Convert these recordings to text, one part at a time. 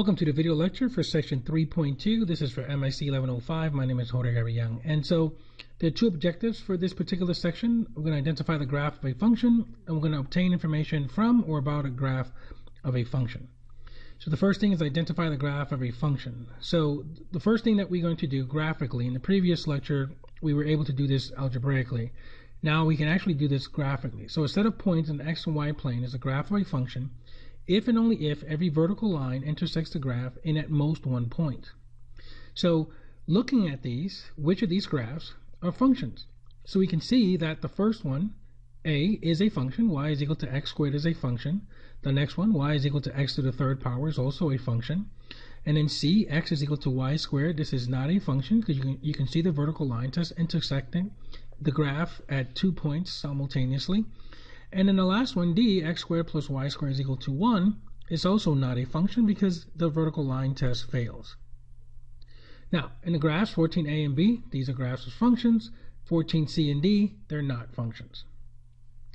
Welcome to the video lecture for section 3.2. This is for MIC 1105. My name is Jorge Young. And so there are two objectives for this particular section. We're going to identify the graph of a function, and we're going to obtain information from or about a graph of a function. So the first thing is identify the graph of a function. So the first thing that we're going to do graphically, in the previous lecture, we were able to do this algebraically. Now we can actually do this graphically. So a set of points in the x and y plane is a graph of a function if and only if every vertical line intersects the graph in at most one point. So looking at these, which of these graphs are functions? So we can see that the first one, a, is a function. Y is equal to x squared is a function. The next one, y is equal to x to the third power, is also a function. And then c, x is equal to y squared. This is not a function because you can see the vertical line just intersecting the graph at 2 points simultaneously. And then the last one, d, x squared plus y squared is equal to 1, is also not a function because the vertical line test fails. Now, in the graphs 14a and b, these are graphs of functions. 14c and d, they're not functions.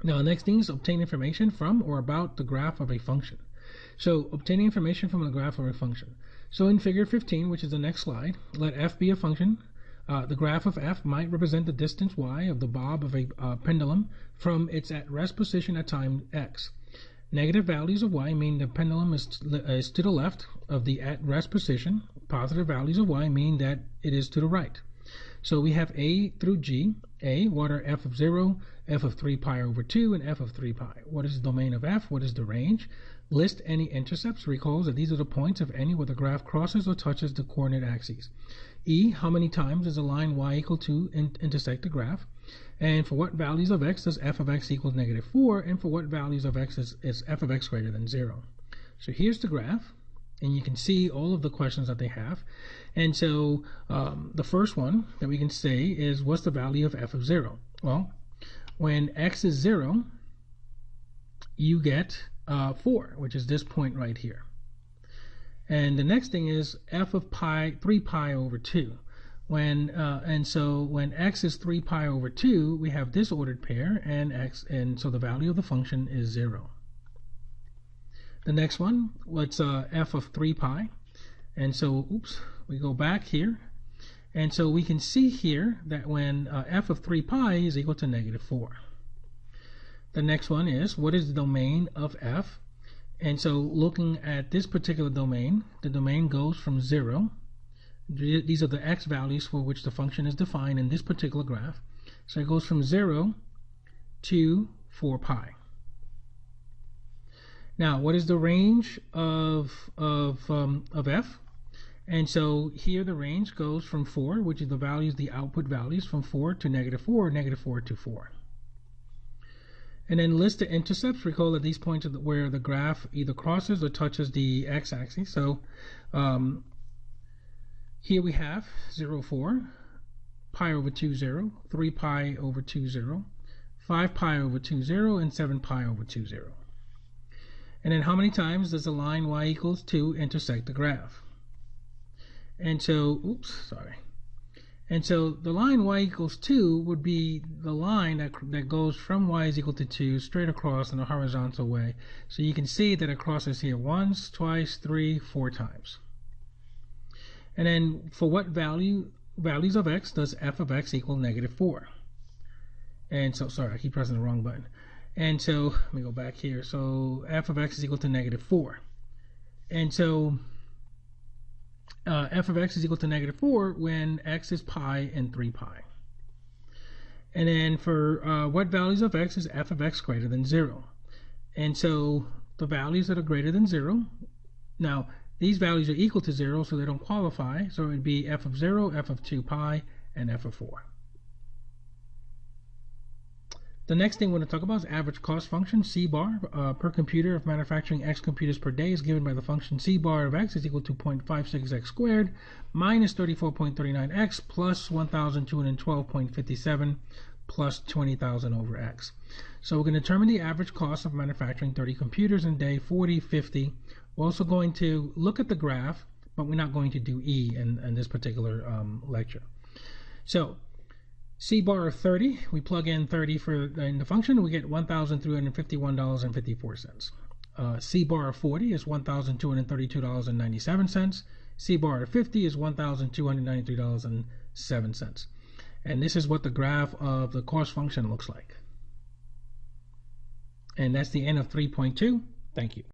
Now, the next thing is obtain information from or about the graph of a function. So, obtaining information from the graph of a function. So, in figure 15, which is the next slide, let f be a function. The graph of f might represent the distance y of the bob of a pendulum from its at rest position at time x. Negative values of y mean the pendulum is to the left of the at rest position. Positive values of y mean that it is to the right. So we have a through g. A, what are f of 0, f of 3 pi over 2, and f of 3 pi? What is the domain of f? What is the range? List any intercepts. Recalls that these are the points, if any, where the graph crosses or touches the coordinate axes. E, how many times does a line y equal to intersect the graph? And for what values of x does f of x equal -4? And for what values of x is f of x greater than 0? So here's the graph, and you can see all of the questions that they have. And so the first one that we can say is, what's the value of f of 0? Well, when x is 0, you get 4, which is this point right here. And the next thing is f of 3 pi over 2. And so when x is 3 pi over 2, we have this ordered pair, and so the value of the function is 0. The next one, what's f of 3 pi? And so, we go back here. And so we can see here that when f of 3 pi is equal to -4. The next one is, what is the domain of f? And so looking at this particular domain, the domain goes from 0. These are the x values for which the function is defined in this particular graph. So it goes from 0 to 4 pi. Now, what is the range of f? And so here the range goes from 4, which is the values, the output values, from 4 to -4, -4 to 4. And then list the intercepts. Recall that these points are where the graph either crosses or touches the x-axis. So here we have 0, 4, pi over 2, 0, 3 pi over 2, 0, 5 pi over 2, 0, and 7 pi over 2, 0. And then how many times does the line y equals 2 intersect the graph? And so, And so the line y equals 2 would be the line that goes from y is equal to 2 straight across in a horizontal way. So you can see that it crosses here once, twice, 3, 4 times. And then for what values of x does f of x equal -4? And so, sorry, I keep pressing the wrong button. And so let me go back here. So f of x is equal to -4. And so f of x is equal to -4 when x is pi and 3 pi. And then for what values of x is f of x greater than 0? And so the values that are greater than 0, now these values are equal to 0, so they don't qualify. So it would be f of 0, f of 2 pi, and f of 4. The next thing we're going to talk about is average cost function, C bar, per computer of manufacturing X computers per day is given by the function C bar of X is equal to 0.56X squared minus 34.39X plus 1,212.57 plus 20,000 over X. So we're going to determine the average cost of manufacturing 30 computers in day 40, 50. We're also going to look at the graph, but we're not going to do E in this particular lecture. So C bar of 30, we plug in 30 in the function, we get $1,351.54. C bar of 40 is $1,232.97. C bar of 50 is $1,293.07. And this is what the graph of the cost function looks like. And that's the end of 3.2. Thank you.